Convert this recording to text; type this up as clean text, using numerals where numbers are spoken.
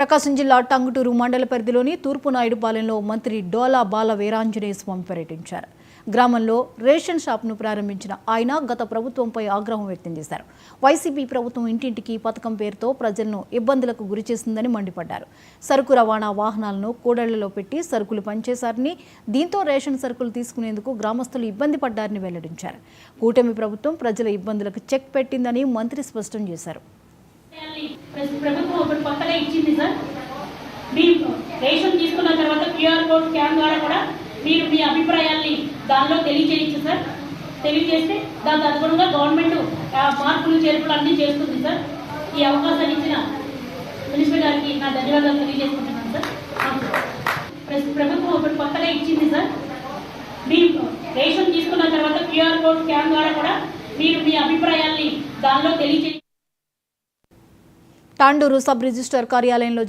ప్రకాశం జిల్లా టంగుటూరు మండల పరిధిలోని తూర్పు నాయుడుపాలెంలో మంత్రి డోలా బాల వీరాంజనేయ స్వామి పర్యటించారు. గ్రామంలో రేషన్ షాప్ను ప్రారంభించిన ఆయన గత ప్రభుత్వంపై ఆగ్రహం వ్యక్తం చేశారు. వైసీపీ ప్రభుత్వం ఇంటింటికి పథకం పేరుతో ప్రజలను ఇబ్బందులకు గురిచేసిందని మండిపడ్డారు. సరుకు రవాణా వాహనాలను కూడళ్లలో పెట్టి సరుకులు పనిచేశారని, దీంతో రేషన్ సరుకులు తీసుకునేందుకు గ్రామస్తులు ఇబ్బంది పడ్డారని వెల్లడించారు. కూటమి ప్రభుత్వం ప్రజల ఇబ్బందులకు చెక్ పెట్టిందని మంత్రి స్పష్టం చేశారు. ప్రభుత్వం ఒకటి కొత్తగా ఇచ్చింది సార్. మీరు రేషన్ తీసుకున్న తర్వాత క్యూఆర్ కోడ్ స్కాన్ ద్వారా కూడా మీరు మీ అభిప్రాయాల్ని దానిలో తెలియజేయచ్చు సార్. తెలియజేస్తే దానికి అనుగుణంగా గవర్నమెంట్ మార్పులు చేర్పులు అన్నీ చేస్తుంది సార్. ఈ అవకాశాన్ని ఇచ్చిన మినిస్టర్ గారికి నా ధన్యవాదాలు తెలియజేసుకుంటున్నాను సార్. ప్రభుత్వం ఒకటి కొత్తగా ఇచ్చింది సార్. మీరు రేషన్ తీసుకున్న తర్వాత క్యూఆర్ కోడ్ స్కాన్ ద్వారా కూడా మీరు మీ అభిప్రాయాల్ని దానిలో తెలియజేయచ్చు. తాండూరు సబ్ రిజిస్టర్ కార్యాలయంలో